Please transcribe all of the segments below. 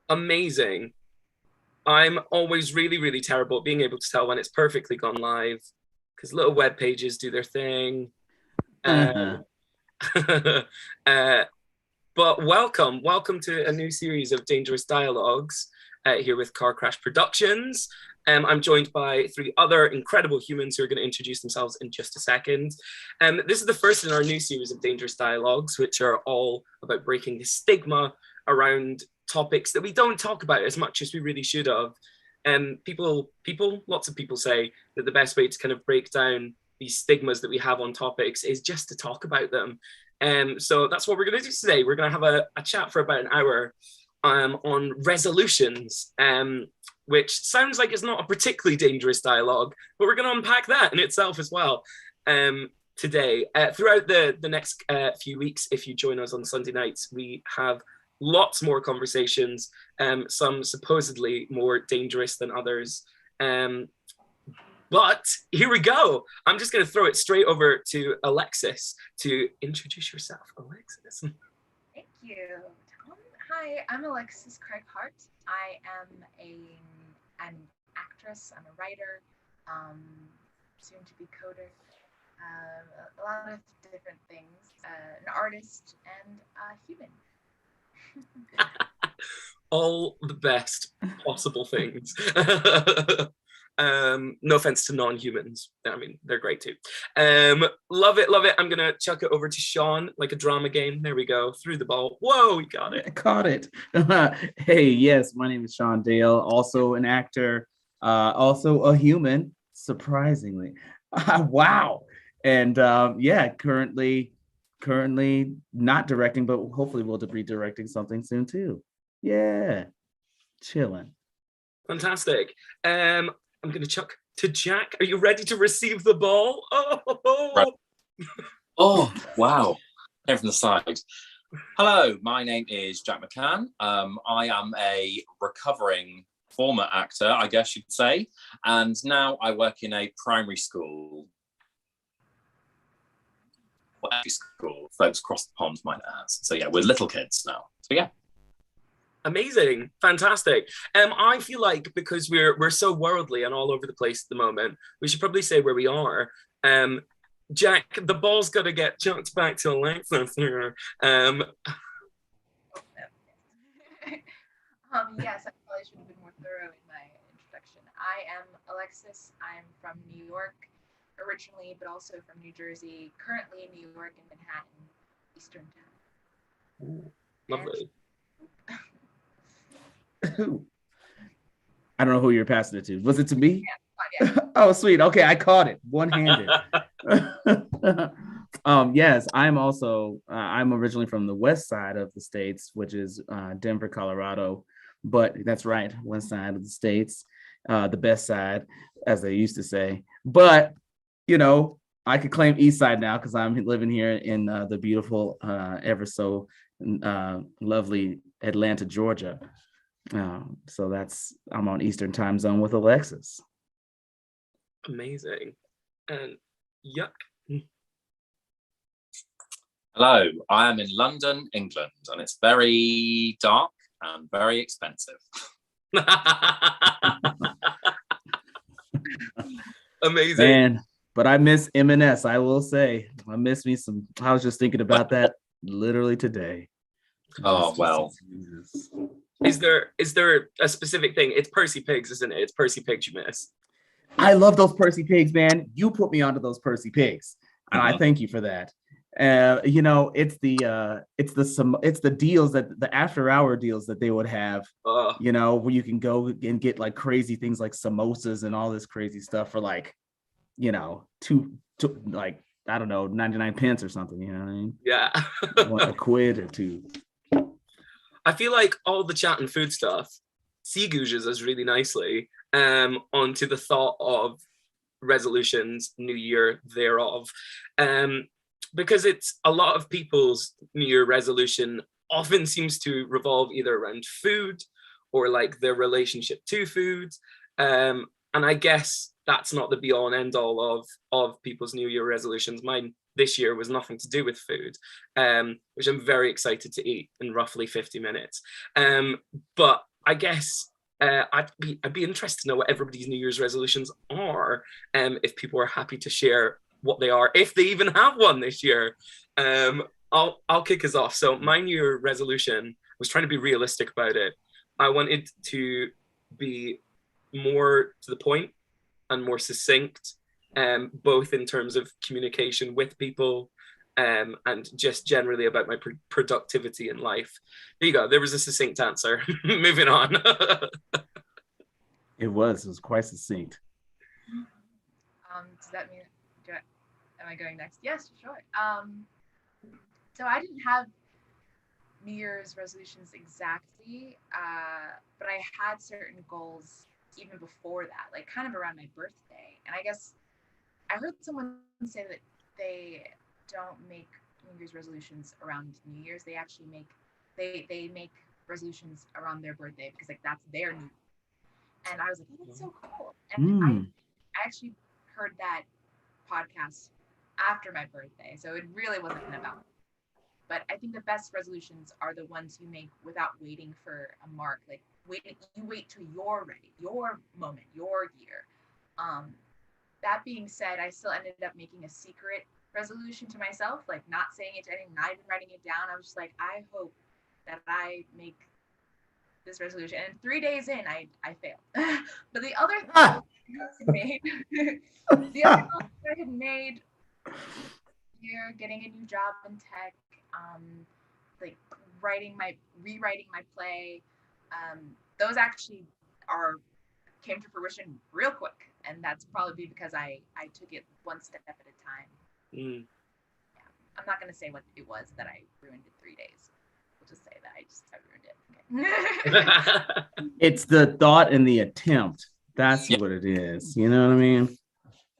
Amazing. I'm always really, really terrible at being able to tell when it's perfectly gone live because little web pages do their thing. Um, Uh-huh. uh, but welcome to a new series of Dangerous Dialogues here with Car Crash Productions. I'm joined by three other incredible humans who are going to introduce themselves in just a second. This is the first in our new series of Dangerous Dialogues, which are all about breaking the stigma around topics that we don't talk about as much as we really should have. Lots of people say that the best way to kind of break down these stigmas that we have on topics is just to talk about them. So that's what we're going to do today. We're going to have a chat for about an hour on resolutions, which sounds like it's not a particularly dangerous dialogue, but we're going to unpack that in itself as well today. Throughout the next few weeks, if you join us on Sunday nights, we have lots more conversations, some supposedly more dangerous than others. But here we go. I'm just going to throw it straight over to Alexis to introduce yourself. Alexis. Thank you, Tom. Hi, I'm Alexis Craig-Hart. I am an actress. I'm a writer, um, soon to be coder, a lot of different things. An artist and a human. All the best possible things. No offense to non-humans. I mean, they're great too. Love it, love it. I'm gonna chuck it over to Sean like a drama game. There we go. Through the ball. Whoa, we got it. I caught it. Hey, yes, my name is Sean Dale, also an actor, also a human, surprisingly. Wow. And yeah, currently not directing, but hopefully we'll be directing something soon too. Yeah, chilling. Fantastic. I'm gonna chuck to Jack. Are you ready to receive the ball? Right. Oh, Oh, wow. Came from the side. Hello, my name is Jack McCann. I am a recovering former actor, I guess you'd say, and now I work in a primary school. School, folks across the pond might ask. So yeah, we're little kids now. So yeah. amazing, fantastic. I feel like because we're so worldly and all over the place at the moment, we should probably say where we are. Jack, the ball's got to get chucked back to Alexis here. Yes, I probably should have been more thorough in my introduction. I am Alexis. I'm from New York originally, but also from New Jersey. Currently in New York in Manhattan, Eastern Time. Ooh, lovely. I don't know who you're passing it to. Was it to me? Yeah. Oh, sweet. Okay, I caught it one-handed. Yes, I'm originally from the west side of the states, which is Denver, Colorado. But that's right, west side of the states, the best side, as they used to say. But you know, I could claim east side now because I'm living here in the beautiful, ever so lovely Atlanta, Georgia. So I'm on Eastern time zone with Alexis. Amazing. And yuck. Hello, I am in London, England, and it's very dark and very expensive. Amazing. Man, but I miss M&S, I will say. I miss me some. I was just thinking about that literally today. Oh, well. Is there a specific thing? It's Percy Pigs, isn't it? It's Percy Pigs you miss. I love those Percy Pigs, man. You put me onto those Percy Pigs, and I thank you for that. It's the deals, that the after hour deals that they would have, where you can go and get like crazy things like samosas and all this crazy stuff for like, two like, I don't know, 99 pence or something, you know what I mean? Yeah. A quid or two. I feel like all the chat and food stuff segues us really nicely onto the thought of resolutions, New Year thereof. Because it's a lot of people's New Year resolution often seems to revolve either around food or like their relationship to food. And I guess that's not the be all and end all of people's New Year resolutions. Mine this year was nothing to do with food, which I'm very excited to eat in roughly 50 minutes. But I guess I'd be interested to know what everybody's New Year's resolutions are, if people are happy to share what they are, if they even have one this year. I'll kick us off. So my New Year resolution was trying to be realistic about it. I wanted to be more to the point and more succinct, both in terms of communication with people, and just generally about my productivity in life. There you go. There was a succinct answer. Moving on. It was quite succinct. Does that mean, am I going next? Yes, sure. So I didn't have New Year's resolutions exactly, but I had certain goals even before that, like kind of around my birthday. And I guess I heard someone say that they don't make New Year's resolutions around New Year's. They actually make they make resolutions around their birthday, because like that's their New Year. And I was like, oh, that's so cool. And I actually heard that podcast after my birthday, so it really wasn't about me. But I think the best resolutions are the ones you make without waiting for a mark. Like you wait till you're ready, your moment, your year. That being said, I still ended up making a secret resolution to myself, like not saying it to anyone, not even writing it down. I was just like, I hope that I make this resolution. And 3 days in, I failed. But the other thing I had made, the other goals I had made here, getting a new job in tech, like rewriting my play, those actually came to fruition real quick, and that's probably because I took it one step at a time. Yeah. I'm not going to say what it was that I ruined in 3 days. We'll just say that I ruined it. Okay. It's the thought and the attempt. That's what it is. You know what I mean?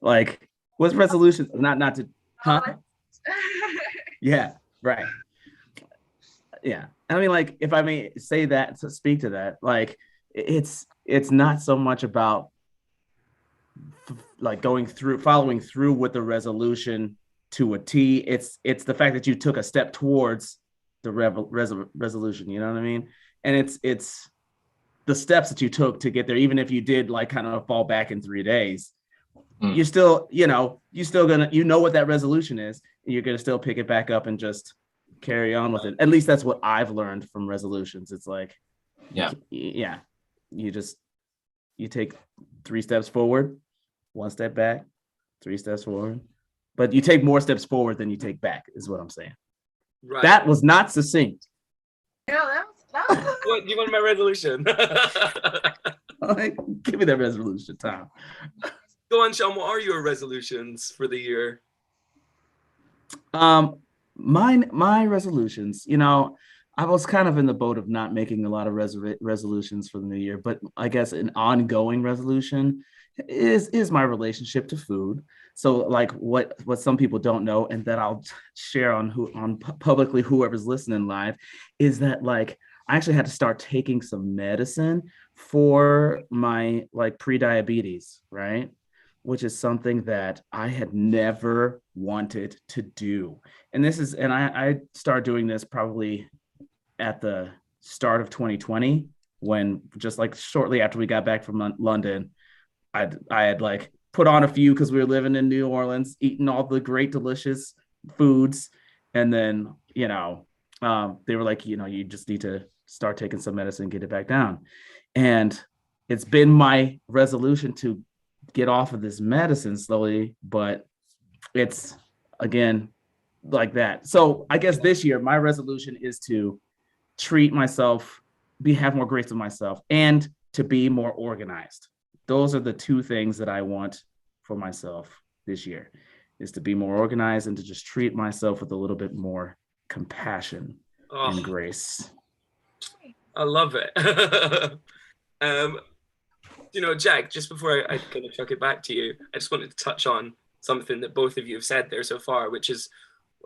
Like, what's resolution? Not to, huh? Yeah, right. Yeah. I mean, like, if I may say that, to speak to that, like, it's not so much about like following through with the resolution to a T. It's the fact that you took a step towards the resolution. You know what I mean? And it's the steps that you took to get there. Even if you did like kind of fall back in 3 days, you're still, gonna, what that resolution is, and you're gonna still pick it back up and just carry on with it. At least that's what I've learned from resolutions. It's like, you take 3 steps forward, 1 step back, 3 steps forward, but you take more steps forward than you take back, is what I'm saying. Right. That was not succinct. No, that was What, you want my resolution? Like, give me that resolution, Tom. Go on, Sean. What are your resolutions for the year? My resolutions, I was kind of in the boat of not making a lot of resolutions for the new year, but I guess an ongoing resolution is my relationship to food. So like what some people don't know, and that I'll share on publicly, whoever's listening live, is that like I actually had to start taking some medicine for my like pre-diabetes, right? Which is something that I had never wanted to do. And I started doing this probably at the start of 2020, when just like shortly after we got back from London, I had like put on a few because we were living in New Orleans, eating all the great, delicious foods. And then, they were like, you just need to start taking some medicine, get it back down. And it's been my resolution to get off of this medicine slowly, but it's again like that. So I guess this year, my resolution is to treat myself, have more grace with myself, and to be more organized. Those are the 2 things that I want for myself this year, is to be more organized and to just treat myself with a little bit more compassion and grace. I love it. Jack, just before I kind of chuck it back to you, I just wanted to touch on something that both of you have said there so far, which is,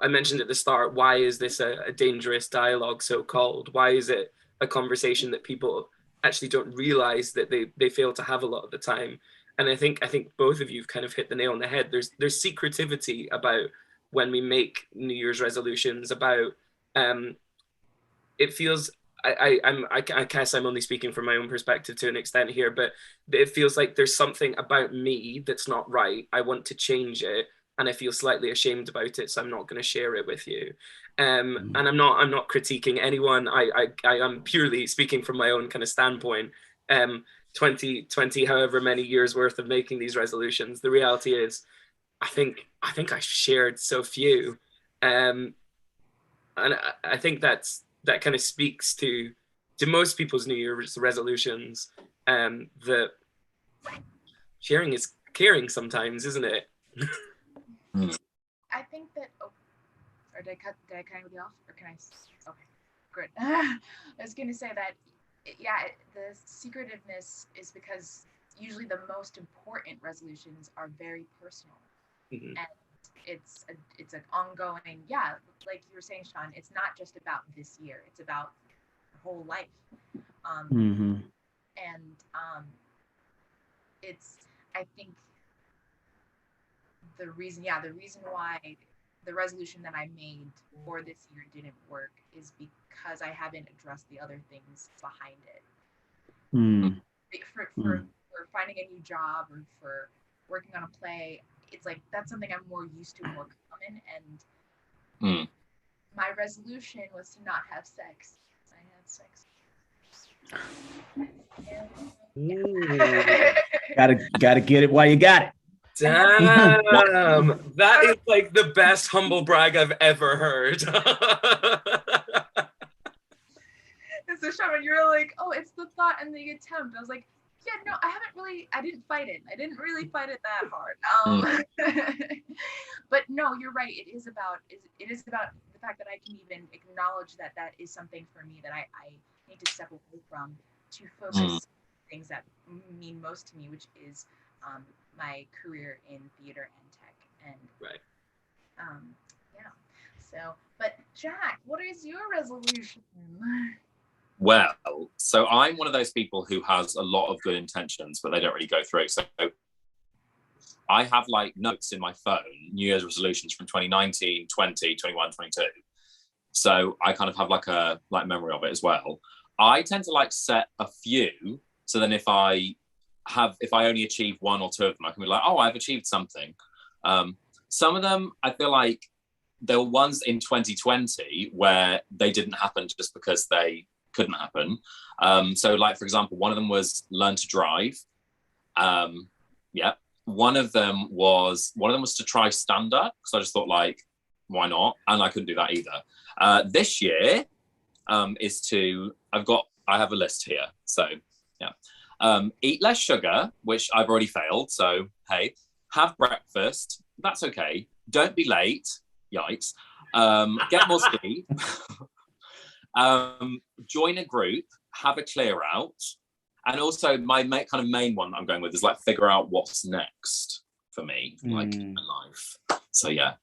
I mentioned at the start, why is this a dangerous dialogue, so-called? Why is it a conversation that people actually don't realize that they fail to have a lot of the time? And I think both of you have kind of hit the nail on the head. There's secretivity about when we make New Year's resolutions, about it feels I guess I'm only speaking from my own perspective to an extent here, but it feels like there's something about me that's not right. I want to change it, and I feel slightly ashamed about it, so I'm not going to share it with you. And I'm not critiquing anyone. I am purely speaking from my own kind of standpoint. 20, however many years worth of making these resolutions. The reality is, I think I shared so few, and I think that kind of speaks to most people's New Year's resolutions. That sharing is caring sometimes, isn't it? I think that. Oh, or did I cut you off? Or can I? Okay, good. I was going to say that. Yeah, the secretiveness is because usually the most important resolutions are very personal, and it's an ongoing. Yeah, like you were saying, Sean. It's not just about this year. It's about your whole life. And it's, I think, the reason why the resolution that I made for this year didn't work is because I haven't addressed the other things behind it. For finding a new job or for working on a play, it's like that's something I'm more used to, more common. And my resolution was to not have sex. I had sex. Gotta get it while you got it. Damn, that is like the best humble brag I've ever heard. And so Shaman, you were like, oh, it's the thought and the attempt. I was like, yeah, no, I didn't fight it. I didn't really fight it that hard. But no, you're right. It is about the fact that I can even acknowledge that is something for me that I need to step away from to focus on things that mean most to me, which is my career in theater and tech. And right. Yeah. So, but Jack, what is your resolution? Well, so I'm one of those people who has a lot of good intentions, but they don't really go through. So I have like notes in my phone, New Year's resolutions from 2019, 20, 21, 22. So I kind of have like a memory of it as well. I tend to like set a few. So then if I only achieve one or two of them, I can be like, oh, I've achieved something. Some of them, I feel like there were ones in 2020 where they didn't happen just because they couldn't happen. So like, for example, one of them was learn to drive. Yeah. One of them was to try stand-up, because I just thought like, why not? And I couldn't do that either. This year is to, I have a list here. So yeah. Eat less sugar, which I've already failed. So, hey, have breakfast. That's okay. Don't be late. Yikes. Get more sleep. Join a group. Have a clear out. And also my kind of main one I'm going with is like figure out what's next for me, like in my life. So yeah.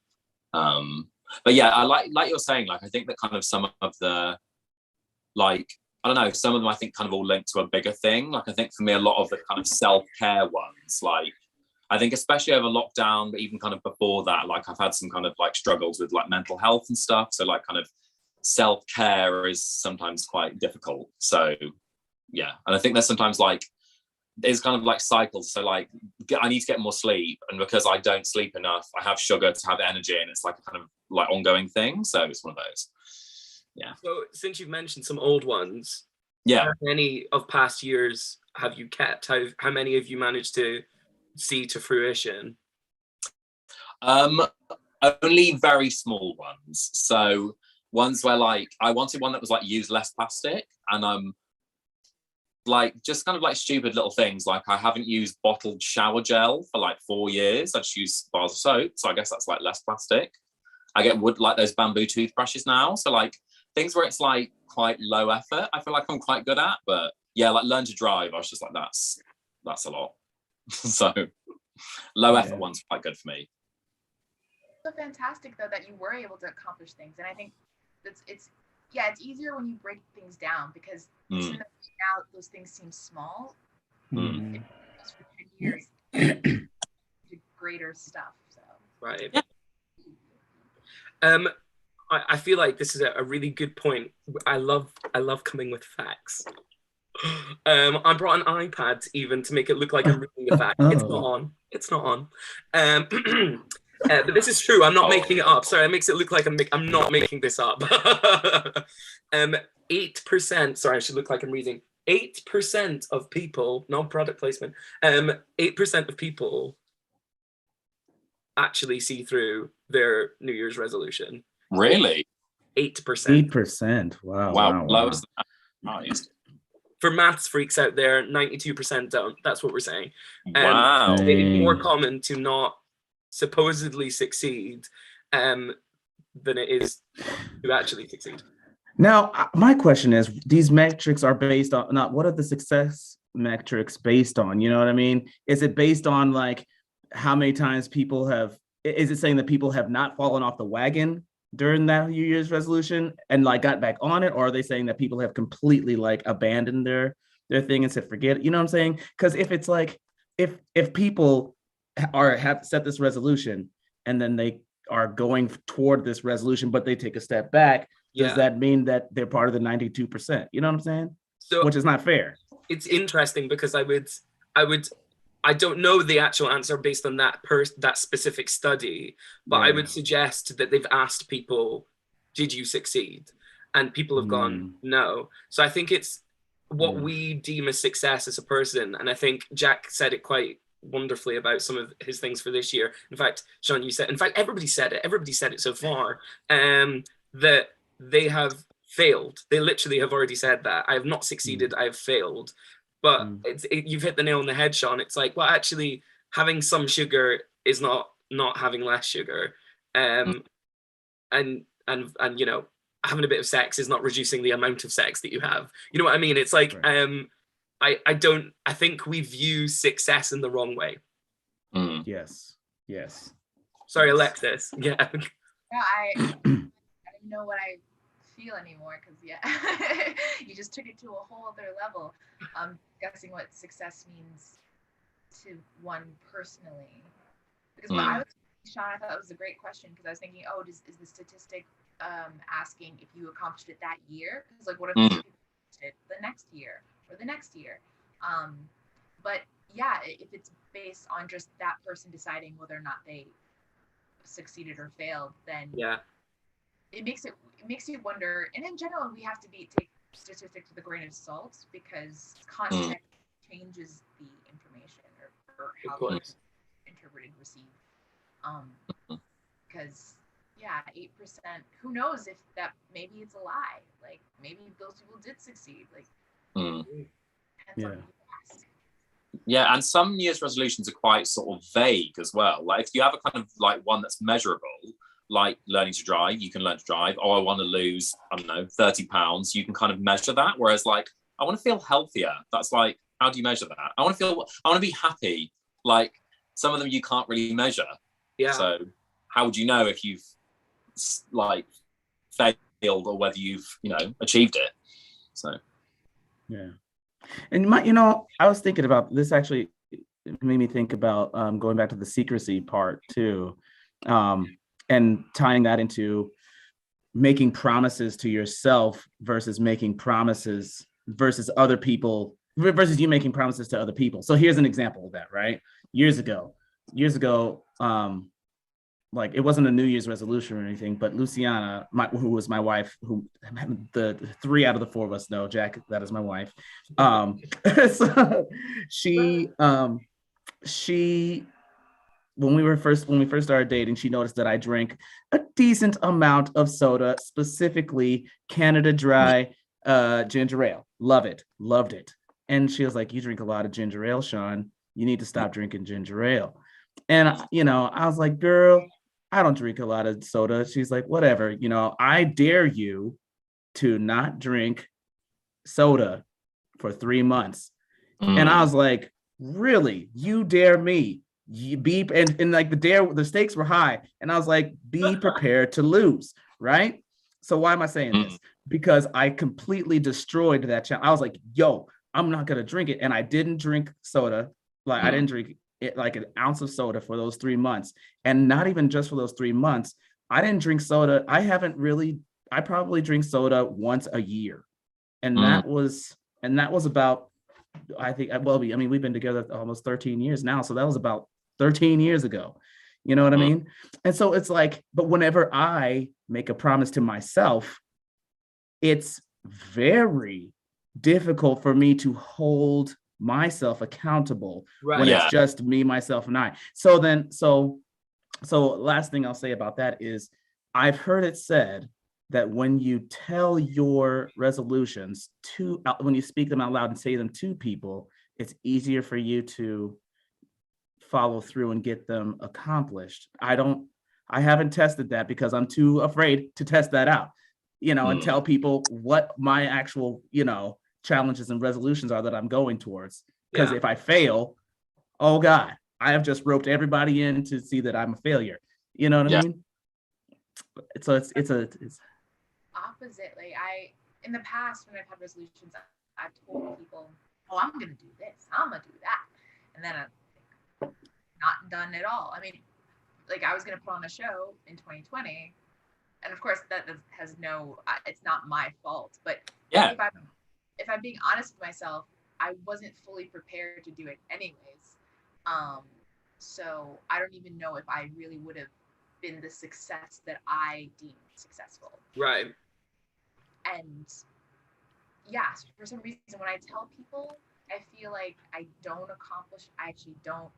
But yeah, I like you're saying, like, I think that kind of some of the, like, I don't know, some of them I think kind of all linked to a bigger thing. Like I think for me, a lot of the kind of self-care ones, like I think especially over lockdown, but even kind of before that, like I've had some kind of like struggles with like mental health and stuff. So like kind of self-care is sometimes quite difficult. So yeah. And I think there's sometimes like, there's kind of like cycles. So like I need to get more sleep. And because I don't sleep enough, I have sugar to have energy. And it's like a kind of like ongoing thing. So it's one of those. Yeah. So since you've mentioned some old ones, yeah, how many of past years have you kept? How many have you managed to see to fruition? Only very small ones. So ones where like I wanted one that was like use less plastic, and like just kind of like stupid little things. Like I haven't used bottled shower gel for like 4 years. I just use bars of soap. So I guess that's like less plastic. I get like those bamboo toothbrushes now. So like things where it's like quite low effort, I feel like I'm quite good at. But yeah, like learn to drive, I was just like, that's a lot. So low effort one's quite good for me. So fantastic though that you were able to accomplish things. And I think it's easier when you break things down, because even though now those things seem small, it was for 10 years to greater stuff. So right. I feel like this is a really good point. I love I love coming with facts. I brought an iPad even to make it look like I'm reading the fact. It's not on. It's not on. But this is true. I'm not making it up. Sorry, it makes it look like I'm not making this up. 8%. Sorry, I should look like I'm reading. 8% of people, no product placement. 8% of people actually see through their New Year's resolution. Really? 8%. 8%. Wow. Wow. Lowest than highest. For maths freaks out there, 92% don't. That's what we're saying. Wow. It's more common to not supposedly succeed than it is to actually succeed. Now, my question is, these metrics are based on, not what are the success metrics based on? You know what I mean? Is it based on like how many times people have, is it saying that people have not fallen off the wagon during that New Year's resolution and like got back on it? Or are they saying that people have completely like abandoned their thing and said, forget it? You know what I'm saying? Because if it's like, if people have set this resolution and then they are going toward this resolution, but they take a step back, does that mean that they're part of the 92%? You know what I'm saying? So, which is not fair. It's interesting because I don't know the actual answer based on that specific study, but I would suggest that they've asked people, did you succeed? And people have gone, no. So I think it's what we deem as success as a person. And I think Jack said it quite wonderfully about some of his things for this year. In fact, Sean, you said, in fact, everybody said it so far, that they have failed. They literally have already said that. I have not succeeded, I have failed. But you've hit the nail on the head, Sean. It's like, well, actually, having some sugar is not having less sugar. And you know, having a bit of sex is not reducing the amount of sex that you have. You know what I mean? It's like, I think we view success in the wrong way. Yes. Sorry, Alexis. Yeah. Yeah, I don't know what I feel anymore because you just took it to a whole other level. Guessing what success means to one personally. Because when I was Sean, I thought that was a great question because I was thinking, is the statistic asking if you accomplished it that year? Because like, what if you accomplished it the next year or the next year? But yeah, if it's based on just that person deciding whether or not they succeeded or failed, then it makes you wonder. And in general, we have to take statistics with a grain of salt because context changes the information or how it's interpreted, received. Because 8%, who knows if that, maybe it's a lie, like maybe those people did succeed, like yeah, and some New Year's resolutions are quite sort of vague as well. Like if you have a kind of like one that's measurable, like learning to drive, you can learn to drive. I want to lose, I don't know, 30 pounds. You can kind of measure that. Whereas like, I want to feel healthier. That's like, how do you measure that? I want to be happy. Like some of them you can't really measure. Yeah. So how would you know if you've like failed or whether you've, achieved it? So. Yeah. And I was thinking about this, actually it made me think about going back to the secrecy part too. And tying that into making promises to yourself versus making promises versus other people versus you making promises to other people. So here's an example of that, right? Years ago, like it wasn't a New Year's resolution or anything, but Luciana, who was my wife, who the 3 out of the 4 of us know, Jack, that is my wife. So she when we first started dating, she noticed that I drank a decent amount of soda, specifically Canada Dry ginger ale. Loved it. And she was like, "You drink a lot of ginger ale, Sean. You need to stop drinking ginger ale." And I was like, "Girl, I don't drink a lot of soda." She's like, "Whatever, I dare you to not drink soda for 3 months." And I was like, "Really? You dare me?" And like the stakes were high, and I was like, be prepared to lose, right? So why am I saying this? Because I completely destroyed that challenge. I was like, yo, I'm not gonna drink it. And I didn't drink soda. Like I didn't drink it, like an ounce of soda for those 3 months. And not even just for those 3 months, I didn't drink soda. I probably drink soda once a year. And that was about, I think, well, I mean, we've been together almost 13 years now. So that was about 13 years ago. You know what I mean? And so it's like, but whenever I make a promise to myself, it's very difficult for me to hold myself accountable when it's just me, myself, and I. So last thing I'll say about that is I've heard it said that when you tell your resolutions when you speak them out loud and say them to people, it's easier for you to follow through and get them accomplished. I haven't tested that because I'm too afraid to test that out, and tell people what my actual, challenges and resolutions are that I'm going towards. Because if I fail, oh God, I have just roped everybody in to see that I'm a failure. You know what I mean? So it's opposite. Like in the past, when I've had resolutions, I've told people, "Oh, I'm gonna do this. I'm gonna do that," and then I'm not done at all. I mean, like I was gonna put on a show in 2020, and of course that has no. It's not my fault, but if I'm being honest with myself, I wasn't fully prepared to do it anyways. So I don't even know if I really would have been the success that I deemed successful. Right. And yeah, for some reason, when I tell people, I feel like I actually don't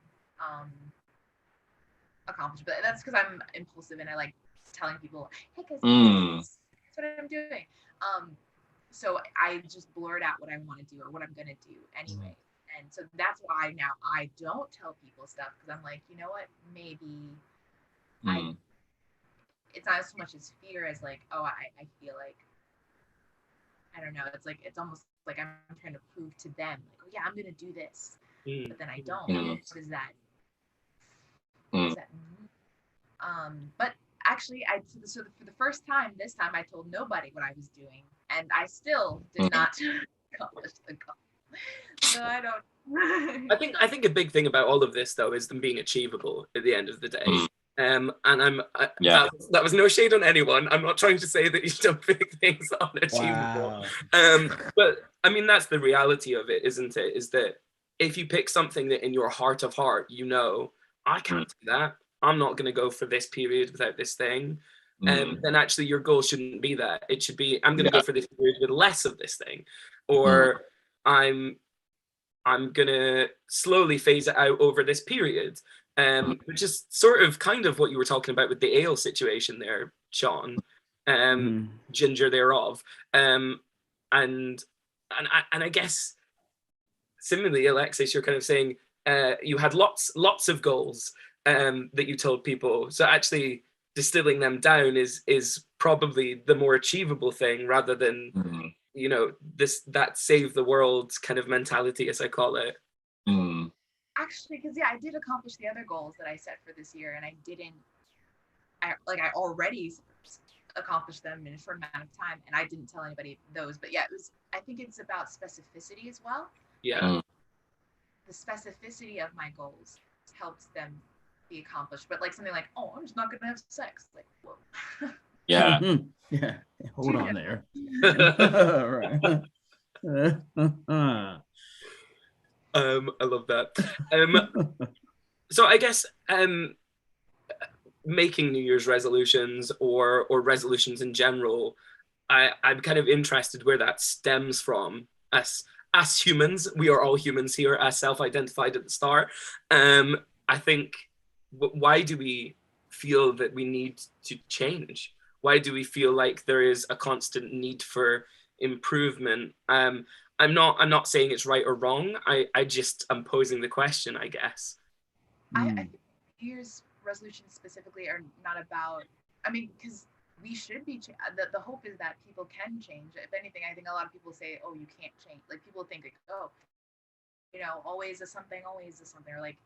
accomplish, but that's because I'm impulsive and I like telling people, hey guys, that's what I'm doing. So I just blurt out what I want to do or what I'm going to do anyway. And so that's why now I don't tell people stuff, because I'm like, you know what, maybe it's not so much as fear as like, oh, I feel like, I don't know, it's almost like I'm trying to prove to them, like, oh yeah, I'm going to do this, but then I don't. What does that mean? But actually, for the first time this time, I told nobody what I was doing, and I still did not accomplish the goal. So I don't. I think a big thing about all of this though is them being achievable at the end of the day. And that was no shade on anyone. I'm not trying to say that you don't pick things unachievable. Wow. But I mean, that's the reality of it, isn't it? Is that if you pick something that in your heart of heart, I can't do that. I'm not going to go for this period without this thing. Then actually your goal shouldn't be that. It should be, I'm going to go for this period with less of this thing. Or I'm going to slowly phase it out over this period. Which is sort of kind of what you were talking about with the ale situation there, Sean, ginger thereof. And I guess similarly, Alexis, you're kind of saying you had lots of goals that you told people. So actually distilling them down is probably the more achievable thing, rather than that save the world kind of mentality, as I call it. Actually, because I did accomplish the other goals that I set for this year, and I already accomplished them in a short amount of time, and I didn't tell anybody those. But I think it's about specificity as well. Yeah. The specificity of my goals helps them be accomplished. But like something like, oh, I'm just not gonna have sex. Like, whoa. Yeah. Yeah. Hold on there. Right. I love that. So I guess making New Year's resolutions or resolutions in general, I'm kind of interested where that stems from. As humans, we are all humans here, as self-identified at the start. I think, why do we feel that we need to change? Why do we feel like there is a constant need for improvement? I'm not saying it's right or wrong. I just am posing the question, I guess. I think New Year's resolutions specifically are not about, because we should be, the hope is that people can change. If anything, I think a lot of people say, oh, you can't change. Like people think like, oh, always is something, or like,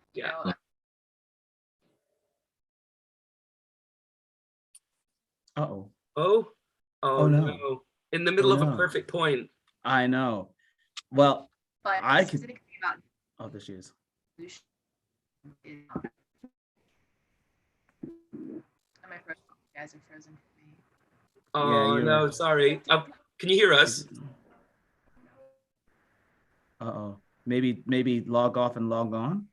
Oh no. In the middle of a perfect point. I know. Well, but I could. Oh, there she is. My first guys are frozen for me. Oh yeah, no, sorry. Can you hear us? Uh-oh. Maybe log off and log on.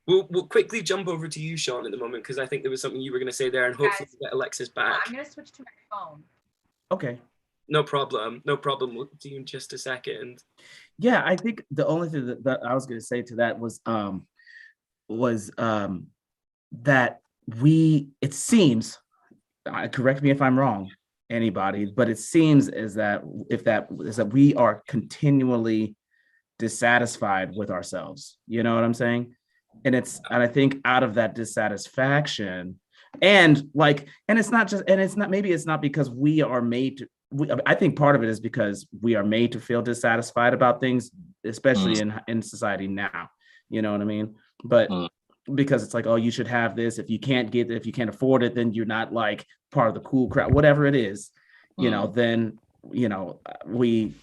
We'll quickly jump over to you, Sean, at the moment, because I think there was something you were going to say there, and hopefully we'll get Alexis back. I'm going to switch to my phone. Okay. No problem. No problem. We'll do you in just a second. Yeah, I think the only thing that I was going to say to that was that it seems, correct me if I'm wrong, anybody, but it seems is that we are continually dissatisfied with ourselves. You know what I'm saying? And I think out of that dissatisfaction, and it's not because we are made to. I think part of it is because we are made to feel dissatisfied about things, especially in society now. You know what I mean? But because it's like, oh, you should have this. If you can't afford it, then you're not like part of the cool crowd. Whatever it is, then we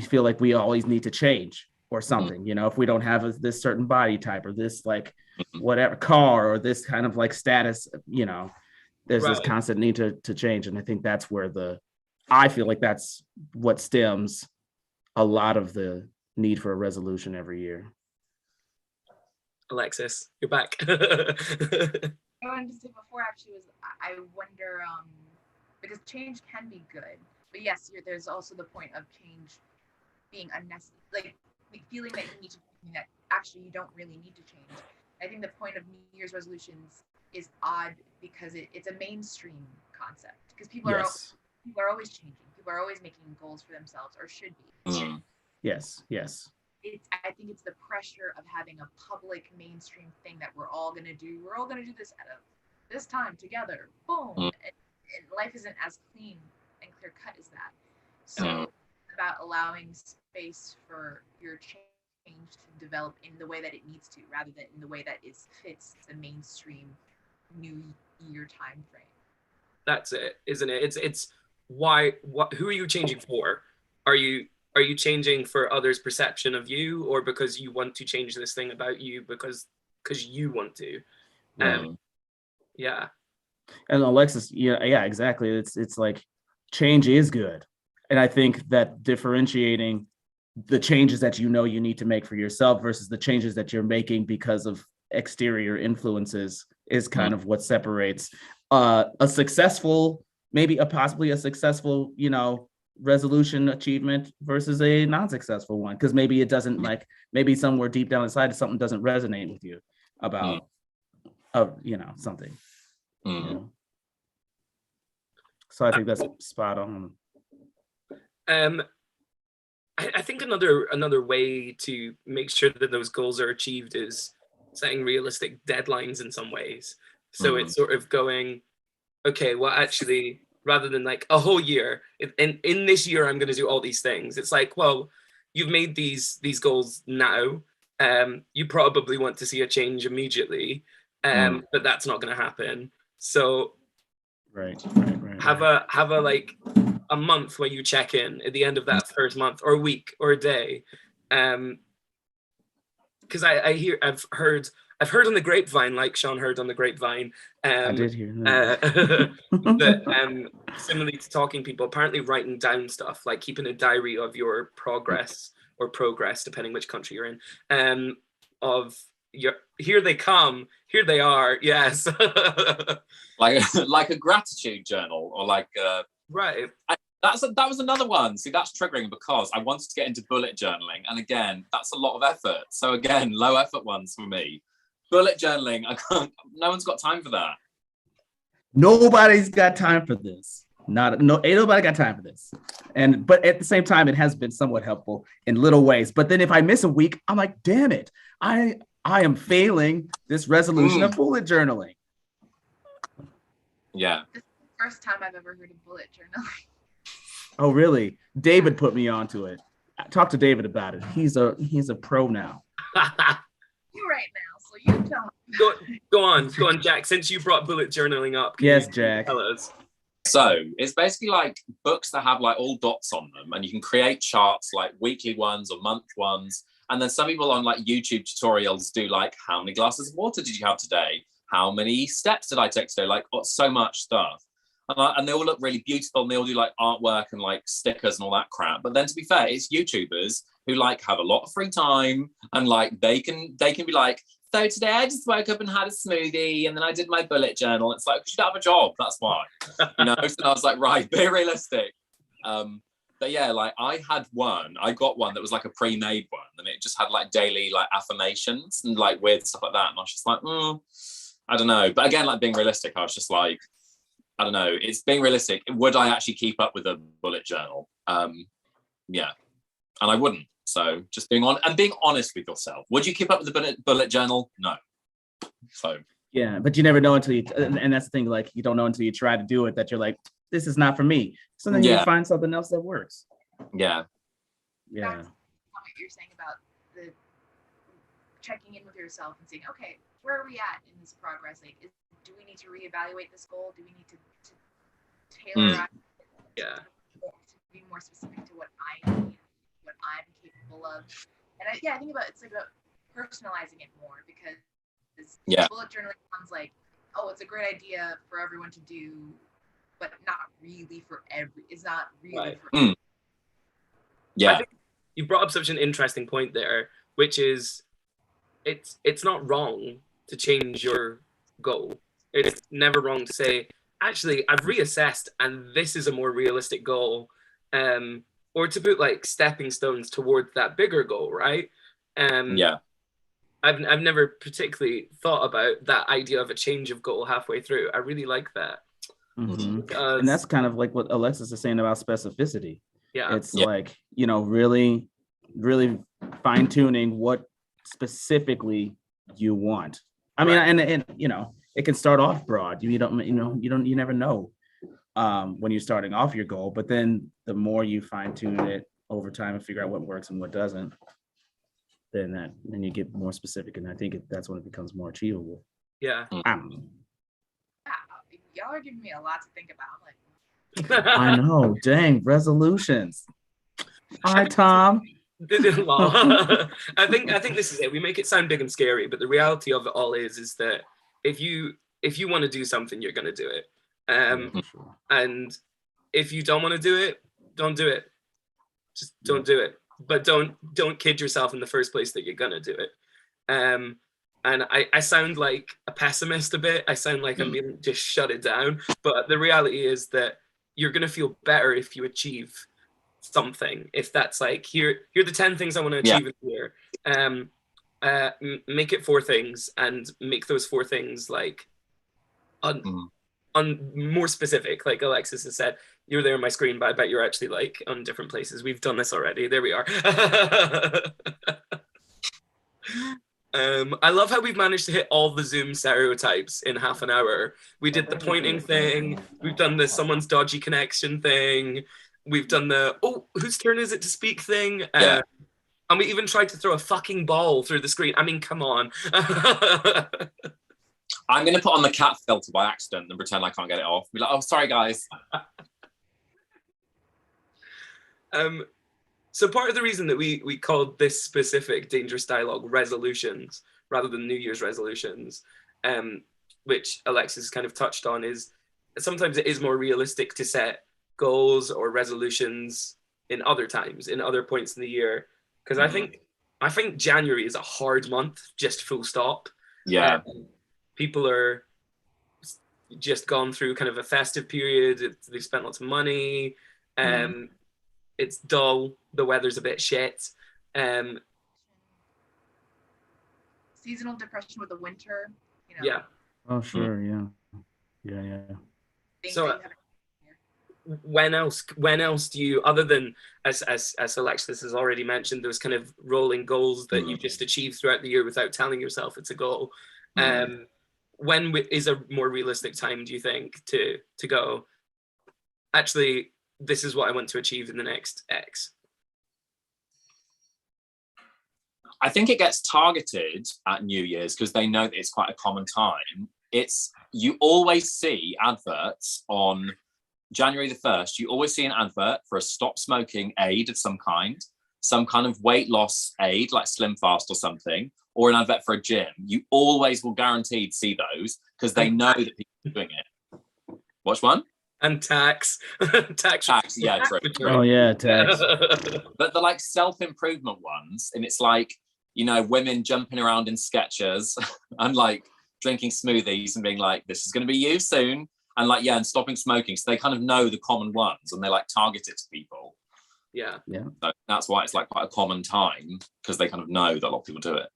feel like we always need to change or something. If we don't have this certain body type or this like whatever car or this kind of like status, there's this constant need to change. And I think that's where I feel like that's what stems a lot of the need for a resolution every year. Alexis, you're back. I wanted to say before actually was I wonder, because change can be good, but yes, there's also the point of change being unnecessary, like feeling that you need to, that actually you don't really need to change. I think the point of New Year's resolutions is odd because it's a mainstream concept, because people are always changing. People are always making goals for themselves, or should be. Yes. I think it's the pressure of having a public mainstream thing that we're all gonna do. We're all gonna do this at this time together. Boom. And life isn't as clean and clear cut as that. So it's about allowing space for your change to develop in the way that it needs to, rather than in the way that fits the mainstream New Year time frame. That's it, isn't it? It's why. Who are you changing for? Are you changing for others' perception of you, or because you want to change this thing about you because you want to? Yeah. And Alexis, yeah, exactly. It's like change is good, and I think that differentiating the changes that you need to make for yourself versus the changes that you're making because of exterior influences is kind of what separates a successful, possibly a successful, resolution achievement versus a non-successful one, because maybe it doesn't maybe somewhere deep down inside something doesn't resonate with you about something. So I think that's spot on. I think another way to make sure that those goals are achieved is setting realistic deadlines in some ways. So it's sort of going, okay, well, actually, rather than like a whole year, in this year, I'm going to do all these things. It's like, well, you've made these goals now. You probably want to see a change immediately, but that's not going to happen. So right. Have a like a month where you check in at the end of that first month, or a week, or a day. Because I've heard on the grapevine, like Sean heard on the grapevine. I did hear that. That similarly to talking people, apparently writing down stuff, like keeping a diary of your progress, depending which country you're in, of your here they come, here they are, yes. like a gratitude journal, or like right. That was another one. See, that's triggering because I wanted to get into bullet journaling, and again, that's a lot of effort. So again, low effort ones for me. Bullet journaling, no one's got time for that. Nobody's got time for this. Ain't nobody got time for this. But at the same time, it has been somewhat helpful in little ways. But then if I miss a week, I'm like, damn it, I am failing this resolution of bullet journaling. Yeah. This is the first time I've ever heard of bullet journaling. Oh, really? David put me onto it. Talk to David about it. He's a pro now. You right now, so you tell me. Go on, Jack. Since you brought bullet journaling up, yes, Jack. Tell us. So it's basically like books that have like all dots on them, and you can create charts, like weekly ones or month ones. And then some people on like YouTube tutorials do like, how many glasses of water did you have today? How many steps did I take today? Like, so much stuff. And they all look really beautiful, and they all do like artwork and like stickers and all that crap. But then to be fair, it's YouTubers who like have a lot of free time, and like they can be like, so today I just woke up and had a smoothie and then I did my bullet journal. It's like, because you don't have a job, that's why. You know, so I was like, right, be realistic. But yeah, like I got one that was like a pre-made one, and it just had like daily like affirmations and like weird stuff like that. And I was just like, I don't know. But again, like being realistic, I was just like, I don't know. It's being realistic. Would I actually keep up with a bullet journal? Yeah, and I wouldn't. So just being honest with yourself. Would you keep up with the bullet journal? No. So yeah, but you never know until you, and that's the thing. Like you don't know until you try to do it that you're like, this is not for me. So then you find something else that works. Yeah. Yeah. That's what you're saying about the checking in with yourself and saying, okay, where are we at in this progress? Like, do we need to reevaluate this goal? Do we need to tailor to be more specific to what I need, what I'm capable of? And I think it's about personalizing it more, because bullet journaling sounds like, oh, it's a great idea for everyone to do, but not really for it's not really for everyone. Yeah. I think you brought up such an interesting point there, which is it's not wrong to change your goal. It's never wrong to say, actually, I've reassessed and this is a more realistic goal. Or to put like stepping stones towards that bigger goal, right? I've never particularly thought about that idea of a change of goal halfway through. I really like that. And that's kind of like what Alexis is saying about specificity. Yeah. It's like, you know, really, really fine tuning what specifically you want. I mean, and you know, it can start off broad. You never know when you're starting off your goal, but then the more you fine tune it over time and figure out what works and what doesn't, then you get more specific. And I think that's when it becomes more achievable. Yeah. Y'all are giving me a lot to think about. Like, I know, dang, resolutions. Hi, Tom. I think this is it. We make it sound big and scary, but the reality of it all is that if you want to do something, you're going to do it. And if you don't want to do it, don't do it. Just don't do it. But don't kid yourself in the first place that you're going to do it. And I sound like a pessimist a bit. I sound like I'm being just shut it down. But the reality is that you're going to feel better if you achieve something. If that's like, here are the 10 things I want to achieve in here. Make it 4 things and make those 4 things like more specific. Like Alexis has said, you're there on my screen, but I bet you're actually like on different places. We've done this already. There we are. I love how we've managed to hit all the Zoom stereotypes in half an hour. We did the pointing thing. We've done the someone's dodgy connection thing. We've done the, whose turn is it to speak thing? And we even tried to throw a fucking ball through the screen. I mean, come on. I'm going to put on the cat filter by accident and pretend I can't get it off. Be like, oh, sorry, guys. So part of the reason that we called this specific Dangerous Dialogue resolutions rather than New Year's resolutions, which Alexis kind of touched on, is sometimes it is more realistic to set goals or resolutions in other times, in other points in the year. Because I think January is a hard month, just full stop. Yeah. People are just gone through kind of a festive period. They've spent lots of money. It's dull. The weather's a bit shit. Seasonal depression with the winter. You know. Yeah. Oh, sure. Yeah. So when else do you, other than as Alexis has already mentioned, those kind of rolling goals that you just achieve throughout the year without telling yourself it's a goal? When is a more realistic time, do you think, to go, actually, this is what I want to achieve in the next X? I think it gets targeted at New Year's because they know that it's quite a common time. You always see adverts on January the 1st. You always see an advert for a stop smoking aid of some kind of weight loss aid like Slim Fast or something, or an advert for a gym. You always will guaranteed see those because they know that people are doing it. Watch one? and tax. tax. Yeah, true. Oh yeah, tax. But the like self-improvement ones, and it's like, you know, women jumping around in Skechers and like drinking smoothies and being like, this is going to be you soon, and like, yeah, and stopping smoking. So they kind of know the common ones and they like target it to people. Yeah. So that's why it's like quite a common time, because they kind of know that a lot of people do it.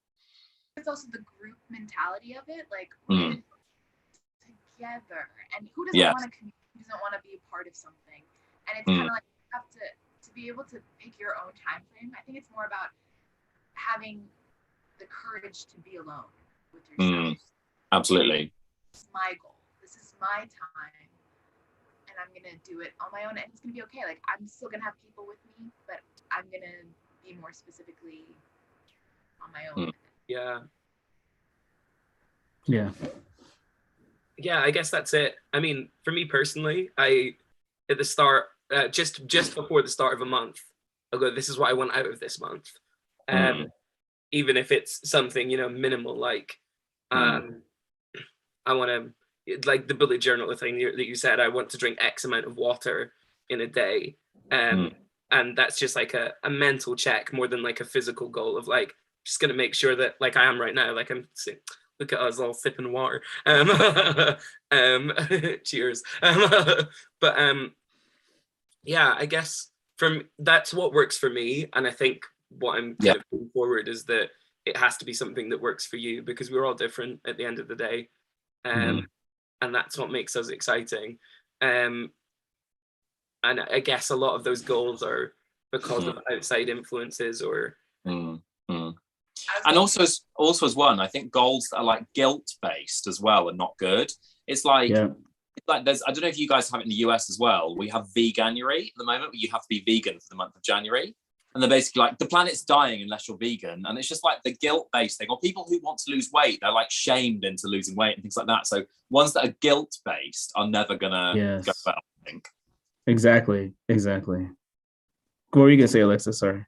It's also the group mentality of it, like we're together, and who doesn't want to communicate, who doesn't want to be a part of something, and it's kind of like you have to be able to pick your own time frame. I think it's more about having the courage to be alone with yourself. Absolutely. This is my goal. This is my time, and I'm gonna do it on my own, and it's gonna be okay. Like I'm still gonna have people with me, but I'm gonna be more specifically on my own. Yeah. Yeah, I guess that's it. I mean, for me personally, at the start, just before the start of a month, I'll go, this is what I want out of this month. Even if it's something, you know, minimal, like I want to, like the bullet journal thing that you said, I want to drink X amount of water in a day. And that's just like a mental check more than like a physical goal of like, just going to make sure that like I am right now, like I'm look at us all sipping water. Cheers. Yeah, I guess that's what works for me. And I think what I'm kind of going forward is that it has to be something that works for you, because we're all different at the end of the day. And that's what makes us exciting. And I guess a lot of those goals are because of outside influences or and also as well, I think goals that are like guilt based as well are not good. It's like there's, I don't know if you guys have it in the US as well. We have Veganuary at the moment, where you have to be vegan for the month of January, and they're basically like, the planet's dying unless you're vegan, and it's just like the guilt based thing. Or people who want to lose weight, they're like shamed into losing weight and things like that. So ones that are guilt based are never gonna go well, I think. Exactly. What were you gonna say, Alexa? Sorry.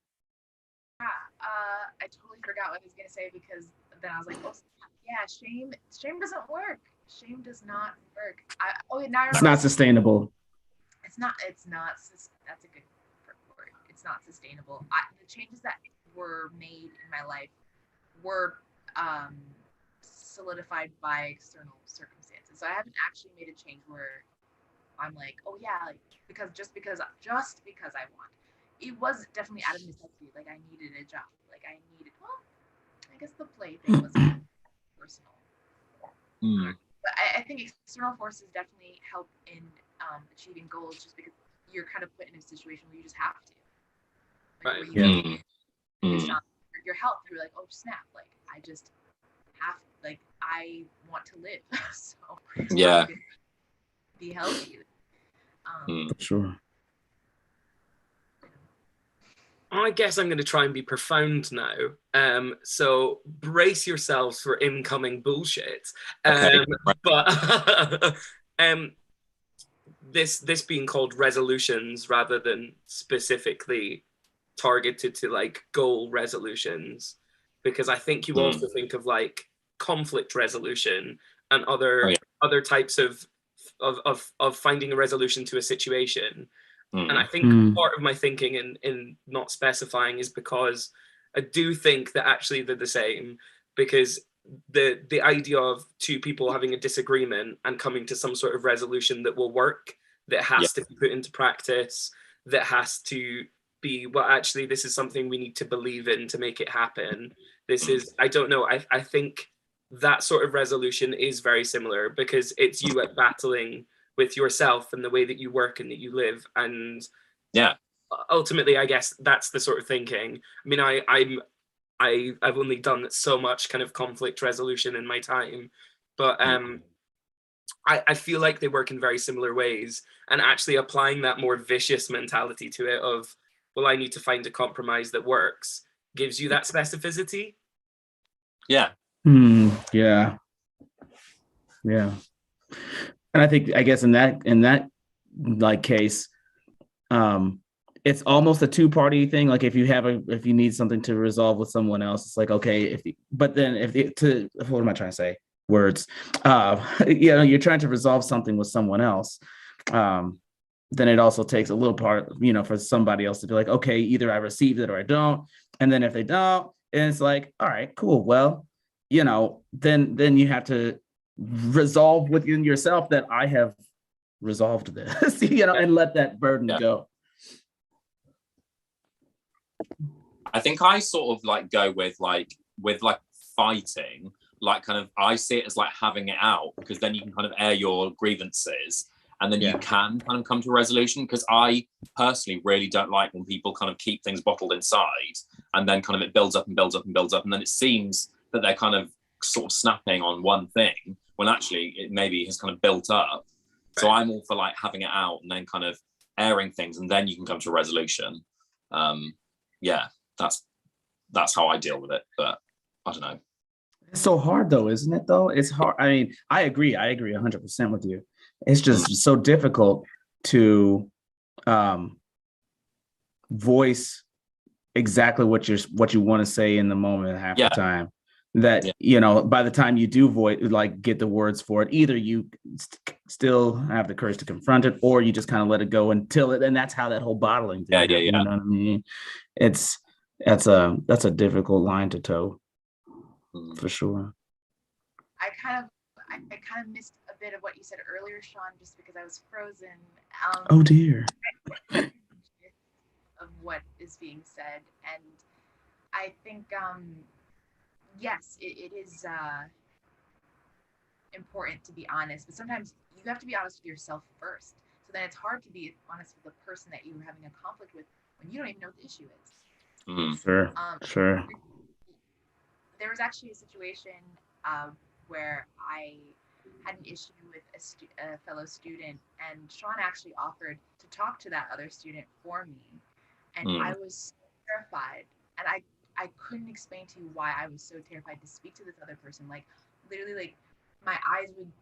I totally forgot what I was gonna say, because then I was like, oh yeah, shame doesn't work. Shame does not work. It's not sustainable. It's not. That's a good word. It's not sustainable. The changes that were made in my life were solidified by external circumstances. So I haven't actually made a change where I'm like, oh yeah, like because I want. It was definitely out of necessity. Like I needed a job. Like I guess the play thing was personal. But I think external forces definitely help in achieving goals, just because you're kind of put in a situation where you just have to. Like, right. It's not your health. You're like, oh snap! Like I just have. Like I want to live, so be healthy. For sure. I guess I'm going to try and be profound now. So brace yourselves for incoming bullshit. But this being called resolutions rather than specifically targeted to like goal resolutions, because I think you also think of like conflict resolution and other types of finding a resolution to a situation. And I think part of my thinking in not specifying is because I do think that actually they're the same, because the idea of two people having a disagreement and coming to some sort of resolution that will work, that has to be put into practice, that has to be, well, actually, this is something we need to believe in to make it happen. This is, I don't know, I think that sort of resolution is very similar, because it's you at battling with yourself and the way that you work and that you live. And ultimately, I guess that's the sort of thinking. I mean, I've only done so much kind of conflict resolution in my time, but I feel like they work in very similar ways, and actually applying that more vicious mentality to it of, well, I need to find a compromise that works, gives you that specificity. Yeah. And I guess in that like case, it's almost a two-party thing. Like if you need something to resolve with someone else, it's like, okay, what am I trying to say? Words. You're trying to resolve something with someone else, then it also takes a little part, for somebody else to be like, okay, either I received it or I don't. And then if they don't, and it's like, all right, cool. Well, then you have to resolve within yourself that I have resolved this, and let that burden go. I think I sort of like go with fighting, like kind of, I see it as like having it out, because then you can kind of air your grievances, and then you can kind of come to a resolution. Because I personally really don't like when people kind of keep things bottled inside, and then kind of it builds up and builds up and builds up, and then it seems that they're kind of sort of snapping on one thing when actually it maybe has kind of built up. So I'm all for like having it out and then kind of airing things, and then you can come to a resolution. That's how I deal with it. But I don't know. It's so hard though, isn't it though? It's hard. I mean, I agree 100% with you. It's just so difficult to voice exactly what you want to say in the moment half the time. That by the time you do get the words for it, either you still have the courage to confront it, or you just kind of let it go until it. And that's how that whole bottling thing. You know what I mean? That's a difficult line to toe, for sure. I kind of missed a bit of what you said earlier, Sean, just because I was frozen. Oh dear. Of what is being said, and I think yes, it is important to be honest, but sometimes you have to be honest with yourself first. So then it's hard to be honest with the person that you're having a conflict with when you don't even know what the issue is. Sure. There was actually a situation where I had an issue with a fellow student, and Sean actually offered to talk to that other student for me, and I was terrified, and I couldn't explain to you why I was so terrified to speak to this other person. Like literally, like my eyes would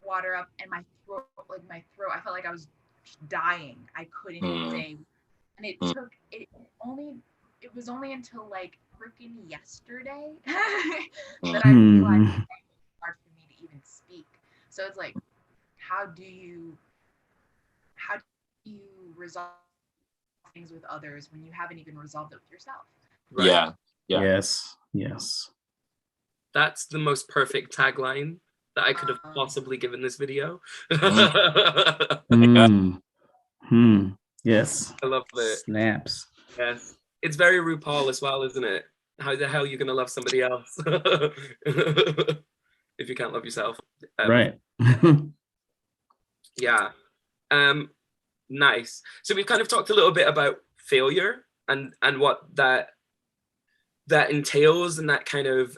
water up, and my throat, I felt like I was dying. I couldn't say, and it was only until like freaking yesterday that I realized it was hard for me to even speak. So it's like, how do you resolve things with others when you haven't even resolved it with yourself? Right? Yeah. Yes. That's the most perfect tagline that I could have possibly given this video. Yes. I love it. Snaps. Yes. It's very RuPaul as well, isn't it? How the hell are you going to love somebody else if you can't love yourself? Right. Yeah. Nice. So we've kind of talked a little bit about failure and what that entails, and that kind of